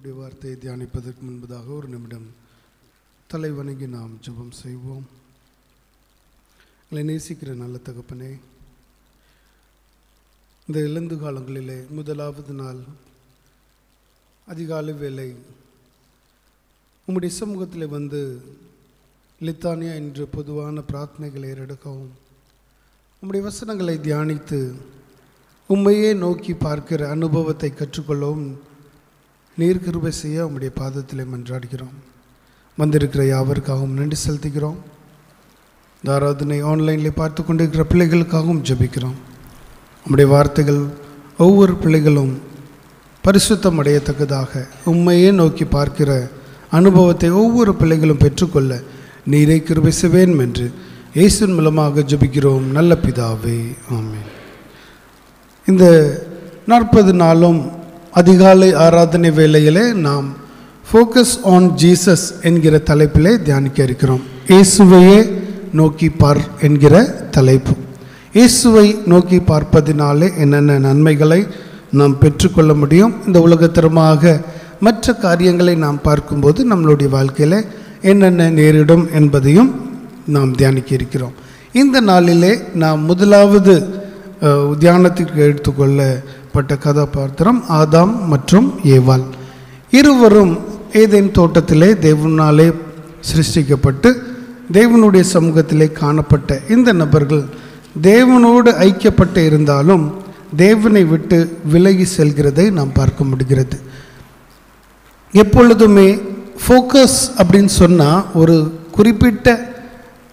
ஆண்டவருடைய வார்த்தையை தியானிப்பதற்கு முன்பதாக ஒரு நிமிடம் தலை வணங்கி நாம் ஜெபம் செய்வோம். எங்களை நேசிக்கிற நல்ல தகப்பனே, இந்த இழந்து காலங்களிலே முதலாவது நாள் அதிகாலை வேளை உம்முடைய சமூகத்தில் வந்து லித்தானியா என்ற பொதுவான பிரார்த்தனைகளை ஏறெடுக்கவும், உம்முடைய வசனங்களை தியானித்து உம்மையே நோக்கி பார்க்கிற அனுபவத்தை கற்றுக்கொள்ளவும் நீர் கிருபை செய்ய உம்முடைய பாதத்திலே மன்றாடுகிறோம். வந்திருக்கிற யாவருக்காகவும் நன்றி செலுத்துகிறோம். இந்த ஆராதனை ஆன்லைனில் பார்த்து கொண்டிருக்கிற பிள்ளைகளுக்காகவும் ஜெபிக்கிறோம். உம்முடைய வார்த்தைகள் ஒவ்வொரு பிள்ளைகளும் பரிசுத்தம் அடையத்தக்கதாக உம்மையே நோக்கி பார்க்கிற அனுபவத்தை ஒவ்வொரு பிள்ளைகளும் பெற்றுக்கொள்ள நீரை கிருபை செய்வேன் என்று இயேசுவின் மூலமாக ஜெபிக்கிறோம் நல்ல பிதாவே, ஆமென். இந்த 40 நாளும் அதிகாலை ஆராதனை வேளையிலே நாம் ஃபோக்கஸ் ஆன் ஜீசஸ் என்கிற தலைப்பிலே தியானிக்க இருக்கிறோம். இயேசுவையே நோக்கி பார் என்கிற தலைப்பு. இயேசுவை நோக்கி பார்ப்பதினாலே என்னென்ன நன்மைகளை நாம் பெற்றுக்கொள்ள முடியும், இந்த உலகத்தரமாக மற்ற காரியங்களை நாம் பார்க்கும்போது நம்மளுடைய வாழ்க்கையில் என்னென்ன நேரிடும் என்பதையும் நாம் தியானிக்க இருக்கிறோம். இந்த நாளிலே நாம் முதலாவது தியானத்திற்கு எடுத்துக்கொள்ளப்பட்ட கதாபாத்திரம் ஆதாம் மற்றும் ஏவாள். இருவரும் ஏதேன் தோட்டத்திலே தேவனாலே சிருஷ்டிக்கப்பட்டு தேவனுடைய சமூகத்திலே காணப்பட்ட இந்த நபர்கள் தேவனோடு ஐக்கியப்பட்டு இருந்தாலும் தேவனை விட்டு விலகி செல்கிறதை நாம் பார்க்க முடிகிறது. எப்பொழுதுமே ஃபோக்கஸ் அப்படின்னு சொன்னால் ஒரு குறிப்பிட்ட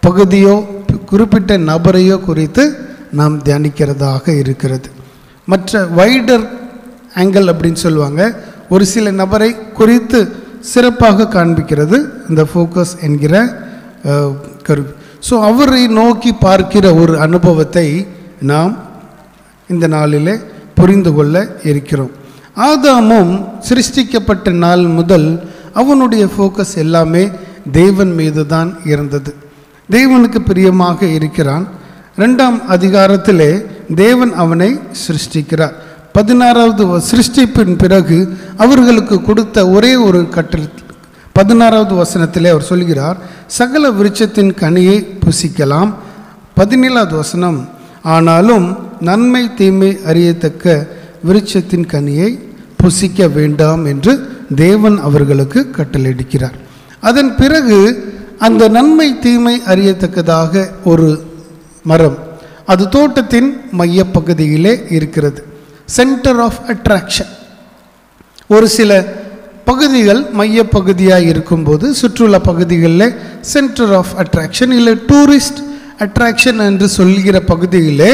பகுதியோ குறிப்பிட்ட நபரையோ குறித்து நாம் தியானிக்கிறதாக இருக்கிறது. மற்ற வைடர் ஆங்கிள் அப்படின்னு சொல்லுவாங்க, ஒரு சில நபரை குறித்து சிறப்பாக காண்பிக்கிறது இந்த ஃபோக்கஸ் என்கிற கருவி. ஸோ அவரை நோக்கி பார்க்கிற ஒரு அனுபவத்தை நாம் இந்த நாளிலே புரிந்து கொள்ள இருக்கிறோம். ஆதாமும் சிருஷ்டிக்கப்பட்ட நாள் முதல் அவனுடைய ஃபோக்கஸ் எல்லாமே தேவன் மீது தான் இருந்தது. தேவனுக்கு பிரியமாக இருக்கிறான். 2ஆம் அதிகாரத்திலே தேவன் அவனை சிருஷ்டிக்கிறார். 16வது சிருஷ்டிப்பின் பிறகு அவர்களுக்கு கொடுத்த ஒரே ஒரு கட்டளை 16வது வசனத்திலே அவர் சொல்கிறார், சகல விருட்சத்தின் கனியை புசிக்கலாம். 17வது வசனம், ஆனாலும் நன்மை தீமை அறியத்தக்க விருட்சத்தின் கனியை புசிக்க வேண்டாம் என்று தேவன் அவர்களுக்கு கட்டளையிடுகிறார். அதன் பிறகு அந்த நன்மை தீமை அறியத்தக்கதாக ஒரு மரம், அது தோட்டத்தின் மையப்பகுதியிலே இருக்கிறது. Centre of attraction. ஒரு சில பகுதிகள் மையப்பகுதியாக இருக்கும்போது சுற்றுலா பகுதிகளில் சென்டர் ஆஃப் அட்ராக்ஷன் இல்லை டூரிஸ்ட் அட்ராக்ஷன் என்று சொல்கிற பகுதியிலே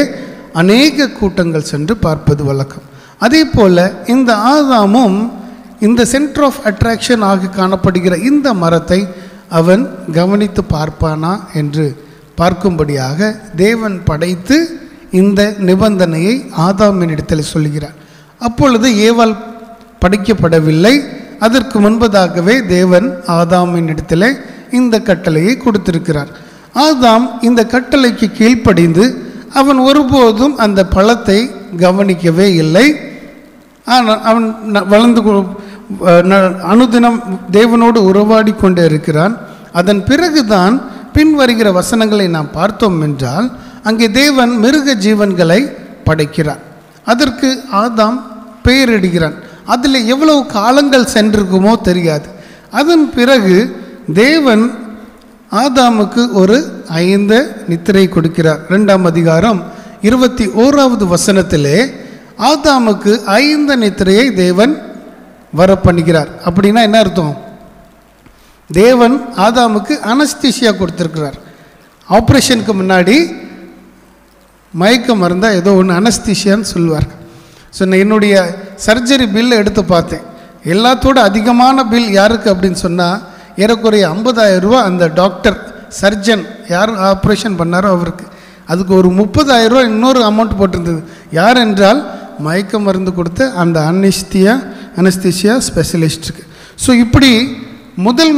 அநேக கூட்டங்கள் சென்று பார்ப்பது வழக்கம். அதே போல் இந்த ஆதாமும் இந்த சென்டர் ஆஃப் அட்ராக்ஷன் ஆக காணப்படுகிற இந்த மரத்தை அவன் கவனித்து பார்ப்பானா என்று பார்க்கும்படியாக தேவன் படைத்து இந்த நிபந்தனையை ஆதாமின் இடத்தில் சொல்கிறார். அப்பொழுது ஏவாள் படைக்கப்படவில்லை. அதற்கு முன்பதாகவே தேவன் ஆதாமின் இடத்தில் இந்த கட்டளையை கொடுத்திருக்கிறார். ஆதாம் இந்த கட்டளைக்கு கீழ்ப்படிந்து அவன் ஒருபோதும் அந்த பழத்தை கவனிக்கவே இல்லை. ஆனால் அவன் வளர்ந்து அனுதினம் தேவனோடு உறவாடி கொண்டே இருக்கிறான். அதன் பிறகுதான் பின் வருகிற வசனங்களை நாம் பார்த்தோம் என்றால் அங்கே தேவன் மிருக ஜீவன்களை படைக்கிறார். அதற்கு ஆதாம் பெயரிடுகிறான். அதில் எவ்வளவு காலங்கள் சென்றிருக்குமோ தெரியாது. அதன் பிறகு தேவன் ஆதாமுக்கு ஒரு 5 நித்திரை கொடுக்கிறார். 2ஆம் அதிகாரம் 21வது வசனத்திலே ஆதாமுக்கு 5 நித்திரையை தேவன் வரப்பண்ணுகிறார். அப்படின்னா என்ன அர்த்தம்? தேவன் ஆதாமுக்கு அனஸ்தீசியா கொடுத்துருக்கிறார். ஆப்ரேஷனுக்கு முன்னாடி மயக்க மருந்தா ஏதோ ஒன்று அனஸ்தீசியான்னு சொல்லுவார். ஸோ நான் என்னுடைய சர்ஜரி பில்லை எடுத்து பார்த்தேன். எல்லாத்தோட அதிகமான பில் யாருக்கு அப்படின்னு சொன்னால் ஏறக்குறைய 50,000 ரூபா அந்த டாக்டர் சர்ஜன் யார் ஆப்ரேஷன் பண்ணாரோ அவருக்கு. அதுக்கு ஒரு 30,000 ரூபா இன்னொரு அமௌண்ட் போட்டிருந்தது. யார் என்றால் மயக்க மருந்து கொடுத்த அந்த அனஸ்தீசியா ஸ்பெஷலிஸ்ட்டுக்கு. ஸோ இப்படி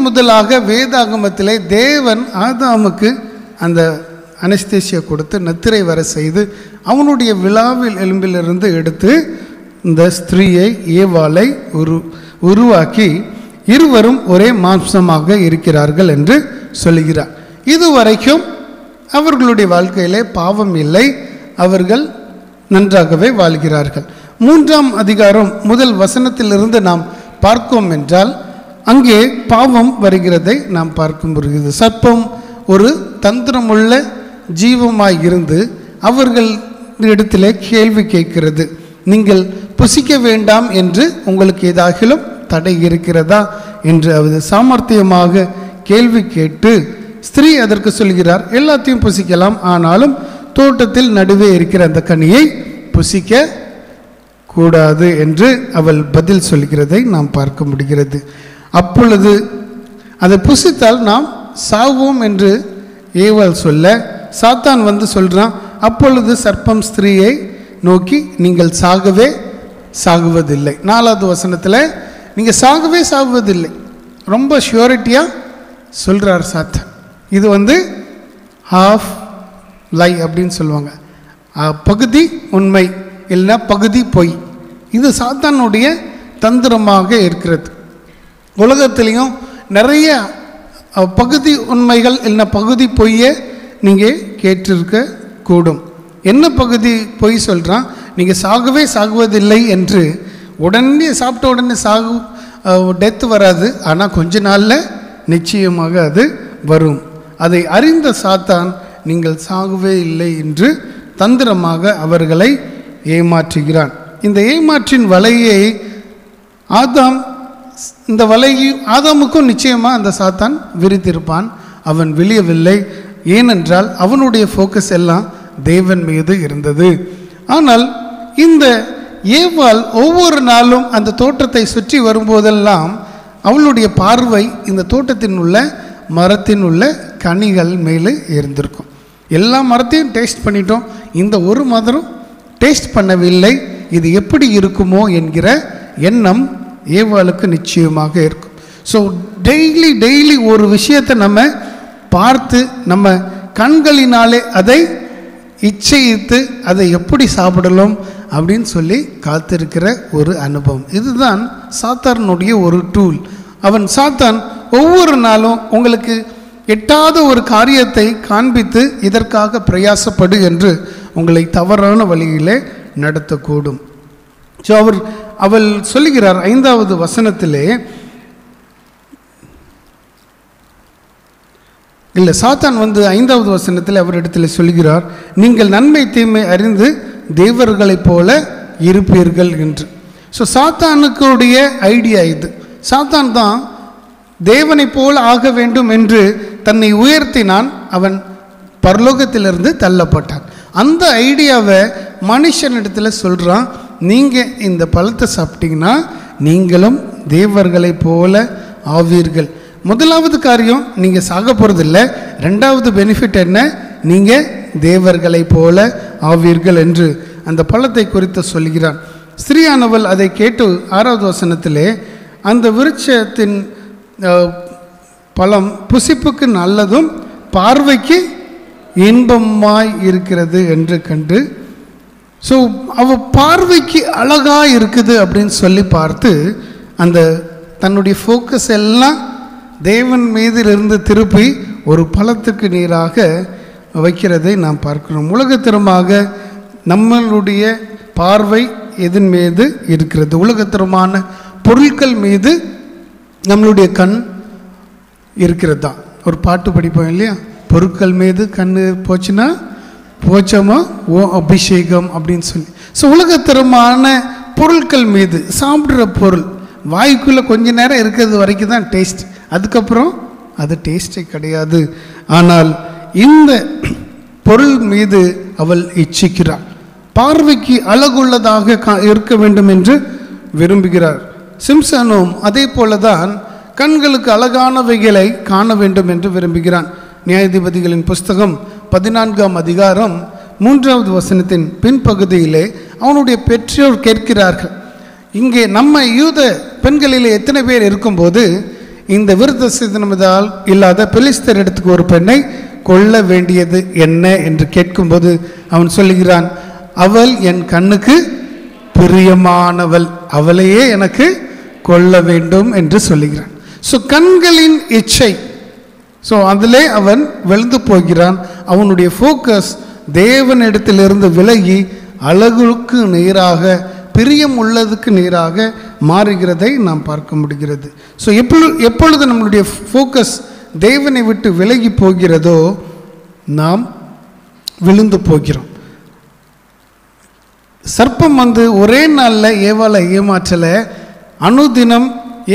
முதலாக வேதாகமத்திலே தேவன் ஆதாமுக்கு அந்த அனஸ்தீசியா கொடுத்து நித்திரை வர செய்து அவனுடைய விழாவில் எலும்பிலிருந்து எடுத்து இந்த ஸ்திரீயை ஏவாளை உருவாக்கி இருவரும் ஒரே மாம்சமாக இருக்கிறார்கள் என்று சொல்லுகிறார். இதுவரைக்கும் அவர்களுடைய வாழ்க்கையிலே பாவம் இல்லை, அவர்கள் நன்றாகவே வாழ்கிறார்கள். 3ஆம் அதிகாரம் முதல் வசனத்திலிருந்து நாம் பார்ப்போம் என்றால் அங்கே பாவம் வருகிறதை நாம் பார்க்க முடிகிறது. சர்ப்பம் ஒரு தந்திரமுள்ள ஜீவமாய் இருந்து அவர்கள் இடத்திலே கேள்வி கேட்கிறது, நீங்கள் புசிக்க வேண்டாம் என்று உங்களுக்கு ஏதாகிலும் தடை இருக்கிறதா என்று அது சாமர்த்தியமாக கேள்வி கேட்டு ஸ்திரீ அதற்கு சொல்கிறார், எல்லாத்தையும் புசிக்கலாம், ஆனாலும் தோட்டத்தில் நடுவே இருக்கிற அந்த கனியை புசிக்க கூடாது என்று அவள் பதில் சொல்கிறதை நாம் பார்க்க முடிகிறது. அப்பொழுது அதை புசித்தால் நாம் சாவோம் என்று ஏவாள் சொல்ல சாத்தான் வந்து சொல்கிறான், அப்பொழுது சர்ப்பம் ஸ்திரீயை நோக்கி நீங்கள் சாகுவதில்லை. 4வது வசனத்தில் நீங்கள் சாகுவதில்லை ரொம்ப ஷியூரிட்டியாக சொல்கிறார் சாத்தான். இது ஹாஃப் லை அப்படின்னு சொல்லுவாங்க, பகுதி உண்மை இல்லைன்னா பகுதி பொய். இது சாத்தானுடைய தந்திரமாக இருக்கிறது. உலகத்திலையும் நிறைய பகுதி உண்மைகள் இல்லைன்னா பகுதி பொய்யை நீங்கள் கேட்டிருக்க கூடும். என்ன பகுதி பொய் சொல்கிறான், நீங்கள் சாகுவதில்லை என்று உடனே சாப்பிட்ட உடனே டெத்து வராது, ஆனால் கொஞ்ச நாளில் நிச்சயமாக அது வரும். அதை அறிந்த சாத்தான் நீங்கள் சாகவே இல்லை என்று தந்திரமாக அவர்களை ஏமாற்றுகிறான். இந்த ஏமாற்றின் வலையை இந்த வலையை ஆதாமுக்கும் நிச்சயமாக அந்த சாத்தான் விரித்திருப்பான். அவன் விழியவில்லை, ஏனென்றால் அவனுடைய ஃபோக்கஸ் எல்லாம் தேவன் மீது இருந்தது. ஆனால் இந்த ஏவாள் ஒவ்வொரு நாளும் அந்த தோட்டத்தை சுற்றி வரும்போதெல்லாம் அவளுடைய பார்வை இந்த தோட்டத்தின் உள்ள மரத்தின் உள்ள கனிகள் மேலே இருந்திருக்கும். எல்லா மரத்தையும் டேஸ்ட் பண்ணிட்டோம், இந்த ஒரு மரம் டேஸ்ட் பண்ணவில்லை, இது எப்படி இருக்குமோ என்கிற எண்ணம் ஏவாளுக்கு நிச்சயமாக இருக்கும். ஸோ டெய்லி ஒரு விஷயத்தை நம்ம பார்த்து நம்ம கண்களினாலே அதை இச்சையித்து அதை எப்படி சாப்பிடலாம் அப்படின்னு சொல்லி காத்திருக்கிற ஒரு அனுபவம். இதுதான் சாத்தானுடைய ஒரு டூல். சாத்தான் ஒவ்வொரு நாளும் உங்களுக்கு எட்டாத ஒரு காரியத்தை காண்பித்து இதற்காக பிரயாசப்படு என்று உங்களை தவறான வழியிலே நடத்தக்கூடும். ஸோ அவள் சொல்லுகிறார் 5வது வசனத்திலே, இல்லை சாத்தான் 5வது வசனத்தில் அவரிடத்தில் சொல்கிறார், நீங்கள் நன்மை தீமை அறிந்து தேவர்களைப் போல இருப்பீர்கள் என்று. ஸோ சாத்தானுக்குடைய ஐடியா இது. சாத்தான் தான் தேவனைப் போல ஆக வேண்டும் என்று தன்னை உயர்த்தினான். அவன் பரலோகத்திலிருந்து தள்ளப்பட்டான். அந்த ஐடியாவை மனுஷனிடத்தில் சொல்கிறான், நீங்கள் இந்த பழத்தை சாப்பிட்டீங்கன்னா நீங்களும் தேவர்களைப் போல ஆவீர்கள். முதலாவது காரியம் நீங்கள் சாக போகிறதில்லை, 2வது பெனிஃபிட் என்ன, நீங்கள் தேவர்களைப் போல ஆவீர்கள் என்று அந்த பழத்தை குறித்து சொல்கிறான். ஸ்திரீயானவள் அதை கேட்டு 6வது வசனத்திலே அந்த விருட்சத்தின் பழம் புசிப்புக்கு நல்லதும் பார்வைக்கு இன்பமாய் இருக்கிறது என்று கண்டு, ஸோ அவள் பார்வைக்கு அழகாக இருக்குது அப்படின்னு சொல்லி பார்த்து அந்த தன்னுடைய ஃபோக்கஸ் எல்லாம் தேவன் மீதிலிருந்து திருப்பி ஒரு பழத்துக்கு நீராக வைக்கிறதை நாம் பார்க்கிறோம். உலகத்தரமாக நம்மளுடைய பார்வை எதன் மீது இருக்கிறது? உலகத்தரமான பொருட்கள் மீது நம்மளுடைய கண் இருக்கிறது தான். ஒரு பாட்டு படிப்போம் இல்லையா, பொருட்கள் மீது கண் போச்சுன்னா போச்சோமா ஓ அபிஷேகம் அப்படின்னு சொல்லி. ஸோ உலகத்தரமான பொருட்கள் மீது, சாப்பிட்ற பொருள் வாய்க்குள்ளே கொஞ்ச நேரம் இருக்கிறது வரைக்கும் தான் டேஸ்ட், அதுக்கப்புறம் அது டேஸ்டே கிடையாது. ஆனால் இந்த பொருள் மீது அவள் இச்சிக்கிறாள். பார்வைக்கு அழகுள்ளதாக இருக்க வேண்டும் என்று விரும்புகிறார். சிம்சனும் அதே போலதான் கண்களுக்கு அழகானவைகளை காண வேண்டும் என்று விரும்புகிறான். நியாயாதிபதிகளின் புஸ்தகம் 14ஆம் அதிகாரம் 3வது வசனத்தின் பின்பகுதியிலே அவனுடைய பெற்றோர் கேட்கிறார்கள், இங்கே நம்ம யூத பெண்களிலே எத்தனை பேர் இருக்கும்போது இந்த விருத்த சேதனத்தால் இல்லாத பெலிஸ்தர் இடத்துக்கு ஒரு பெண்ணை கொள்ள வேண்டியது என்ன என்று கேட்கும்போது அவன் சொல்லுகிறான், அவள் என் கண்ணுக்கு பிரியமானவள், அவளையே எனக்கு கொள்ள வேண்டும் என்று சொல்லுகிறான். ஸோ கண்களின் இச்சை, ஸோ அதிலே அவன் விழுந்து போகிறான். அவனுடைய ஃபோக்கஸ் தேவனிடத்திலிருந்து விலகி அழகுக்கு நேராக, பிரியம் உள்ளதுக்கு நேராக மாறுகிறதை நாம் பார்க்க முடிகிறது. ஸோ எப்பொழுது நம்மளுடைய ஃபோக்கஸ் தேவனை விட்டு விலகி போகிறதோ நாம் விழுந்து போகிறோம். சர்ப்பம் ஒரே நாளில் ஏவாளை ஏமாற்றலை. அனுதினம்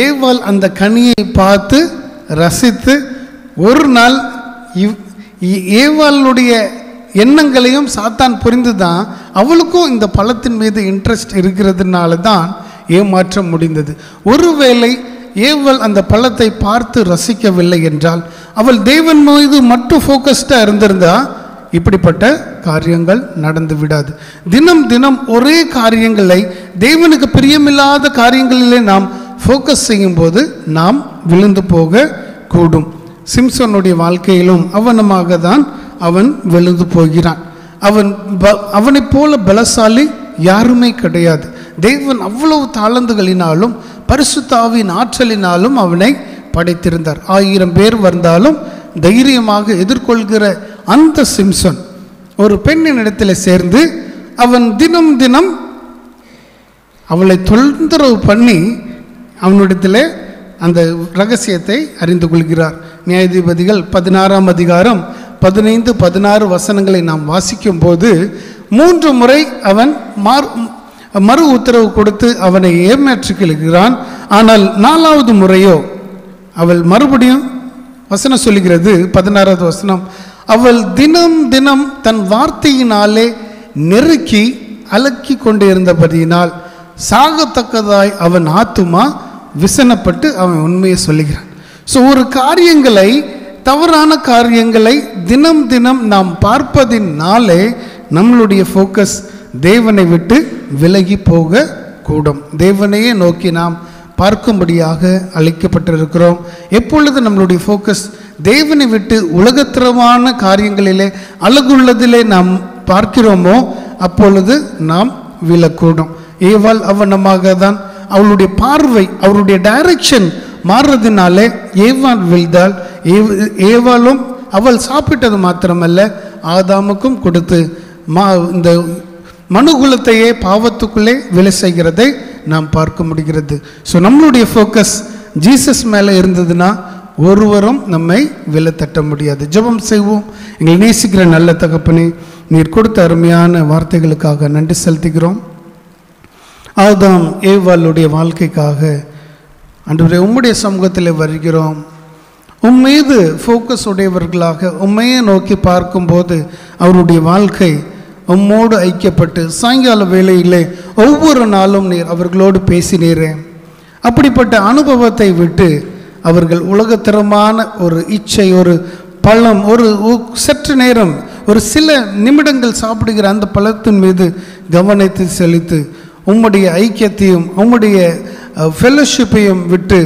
ஏவாள் அந்த கனியை பார்த்து ரசித்து, ஒரு நாள் ஏவாளுடைய எண்ணங்களையும் சாத்தான் புரிந்து தான் அவளுக்கும் இந்த பழத்தின் மீது இன்ட்ரெஸ்ட் இருக்கிறதுனால தான் ஏமாற்ற முடிந்தது. ஒருவேளை ஏவாள் அந்த பழத்தை பார்த்து ரசிக்கவில்லை என்றால், அவள் தேவன் மீது மட்டும் ஃபோக்கஸ்டாக இருந்திருந்தா இப்படிப்பட்ட காரியங்கள் நடந்து விடாது. தினம் தினம் ஒரே காரியங்களை, தேவனுக்கு பிரியமில்லாத காரியங்களிலே நாம் ஃபோக்கஸ் செய்யும்போது நாம் விழுந்து போக கூடும். சிம்சனுடைய வாழ்க்கையிலும் அவனமாக தான் அவன் விழுந்து போகிறான். அவனைப் போல பலசாலி யாருமே கிடையாது. தேவன் அவ்வளவு தாளந்துகளினாலும் பரிசுத்த ஆவியின் ஆற்றலினாலும் அவனை படைத்திருந்தார். 1000 பேர் வந்தாலும் தைரியமாக எதிர்கொள்கிற அந்த சிம்சன் ஒரு பெண்ணின் இடத்துல சேர்ந்து அவன் தினம் தினம் அவளை தொந்தரவு பண்ணி அவனிடத்தில் அந்த ரகசியத்தை அறிந்து கொள்கிறார். நியாயாதிபதிகள் 16ஆம் அதிகாரம் 15, 16 வசனங்களை நாம் வாசிக்கும் போது 3 முறை அவன் மறு உத்தரவு கொடுத்து அவனை ஏமாற்றிக்கிறான். ஆனால் 4வது முறையோ அவள் மறுபடியும் வசனம் சொல்லுகிறது, 16வது வசனம், அவள் தினம் தினம் தன் வார்த்தையினாலே நெருக்கி அலக்கி கொண்டு இருந்தபடியினால் சாகத்தக்கதாய் அவன் ஆத்துமா விசனப்பட்டு அவன் உண்மையை சொல்லுகிறான். ஸோ ஒரு காரியங்களை, தவறான காரியங்களை தினம் தினம் நாம் பார்ப்பதினாலே நம்மளுடைய ஃபோக்கஸ் தேவனை விட்டு விலகி போக கூடும். தேவனையே நோக்கி நாம் பார்க்கும்படியாக அழைக்கப்பட்டிருக்கிறோம். எப்பொழுது நம்மளுடைய ஃபோக்கஸ் தேவனை விட்டு உலகத்தரமான காரியங்களிலே, அழகுள்ளதிலே நாம் பார்க்கிறோமோ அப்பொழுது நாம் விழக்கூடும். ஏவாள் அவனமாக தான் அவளுடைய பார்வை, அவருடைய டைரக்ஷன் மாறுறதுனாலே ஏவாள் விழுந்தாள். ஏவாளும் அவள் சாப்பிட்டது மாத்திரமல்ல, ஆதாமுக்கும் கொடுத்து இந்த மனுகுலத்தையே பாவத்துக்குள்ளே விலை செய்கிறதை நாம் பார்க்க முடிகிறது. ஸோ நம்மளுடைய ஃபோக்கஸ் ஜீசஸ் மேலே இருந்ததுன்னா ஒருவரும் நம்மை விலை தட்ட முடியாது. ஜெபம் செய்வோம். எங்களை நேசிக்கிற நல்ல தகப்பனே, நீர் கொடுத்த அருமையான வார்த்தைகளுக்காக நன்றி செலுத்துகிறோம். ஆதாம் ஏவாளுடைய வாழ்க்கைக்காக ஆண்டவரே உம்முடைய சமூகத்தில் வருகிறோம். உம்மீது ஃபோக்கஸ் உடையவர்களாக உண்மையை நோக்கி பார்க்கும்போது அவருடைய வாழ்க்கை உம்மோடு ஐக்கியப்பட்டு சாயங்கால வேளையிலே ஒவ்வொரு நாளும் நீர் அவர்களோடு பேசினீரே. அப்படிப்பட்ட அனுபவத்தை விட்டு அவர்கள் உலகத்தரமான ஒரு இச்சை, ஒரு பழம், ஒரு சற்று நேரம், ஒரு சில நிமிடங்கள் சாப்பிடுகிற அந்த பழத்தின் மீது கவனத்தை செலுத்தி உம்முடைய ஐக்கியத்தையும் உம்முடைய ஃபெல்லோஷிப்பையும் விட்டு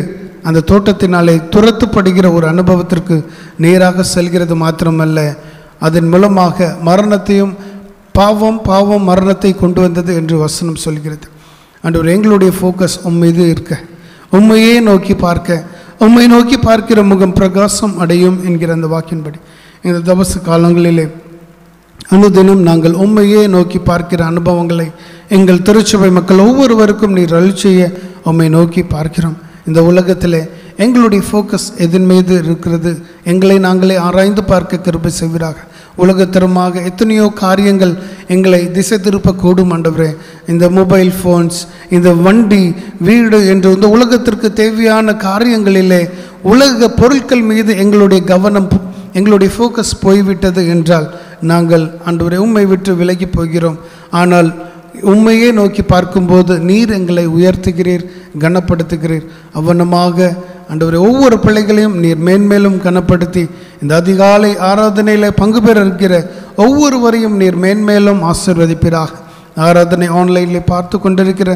அந்த தோட்டத்தினாலே துரத்துப்படுகிற ஒரு அனுபவத்திற்கு நேராக செல்கிறது மாத்திரமல்ல, அதன் மூலமாக மரணத்தையும், பாவம் மரணத்தை கொண்டு வந்தது என்று வசனம் சொல்கிறது. ஆண்டவரே, எங்களுடைய ஃபோக்கஸ் உம்மீது இருக்க, உண்மையே நோக்கி பார்க்க, உம்மை நோக்கி பார்க்கிற முகம் பிரகாசம் அடையும் என்கிற அந்த வாக்கின்படி இந்த தபச காலங்களிலே அனுதினம் நாங்கள் உண்மையே நோக்கி பார்க்கிற அனுபவங்களை எங்கள் திருச்சபை மக்கள் ஒவ்வொருவருக்கும் நீர் அருள்செய்ய உம்மை நோக்கி பார்க்கிறோம். இந்த உலகத்தில் எங்களுடைய ஃபோக்கஸ் எதன் மீது இருக்கிறது? எங்களை நாங்களே ஆராய்ந்து பார்க்க கிருபை செய்வீராக. உலகத்தரமாக எத்தனையோ காரியங்கள் எங்களை திசை திருப்பக்கூடும் ஆண்டவரே. இந்த மொபைல் ஃபோன்ஸ், இந்த வண்டி, வீடு என்று இந்த உலகத்திற்கு தேவையான காரியங்களிலே உலக பொருட்கள் மீது எங்களுடைய கவனம், எங்களுடைய ஃபோக்கஸ் போய்விட்டது என்றால் நாங்கள் ஆண்டவரே உம்மை விட்டு விலகி போகிறோம். ஆனால் உண்மையே நோக்கி பார்க்கும்போது நீர் எங்களை உயர்த்துகிறீர், கனப்படுத்துகிறீர். அவனமாக ஆண்டவரே ஒவ்வொரு பிள்ளைகளையும் நீர் மேன்மேலும் கனப்படுத்தி இந்த அதிகாலை ஆராதனையில் பங்கு பெற இருக்கிற ஒவ்வொருவரையும் நீர் மேன்மேலும் ஆசீர்வதிப்பீராக. ஆராதனை ஆன்லைனில் பார்த்து கொண்டிருக்கிற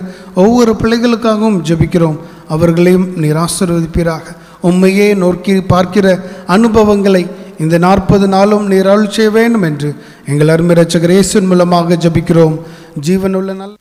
ஒவ்வொரு பிள்ளைகளுக்காகவும் ஜெபிக்கிறோம். அவர்களையும் நீர் ஆசீர்வதிப்பீராக. உண்மையே நோக்கி பார்க்கிற அனுபவங்களை இந்த 40 நாளும் நீர் அருள் செய்ய வேண்டும் என்று எங்கள் அருமை இரட்சகர் இயேசுவின் மூலமாக ஜெபிக்கிறோம். ஜீவனுள்ள நல்ல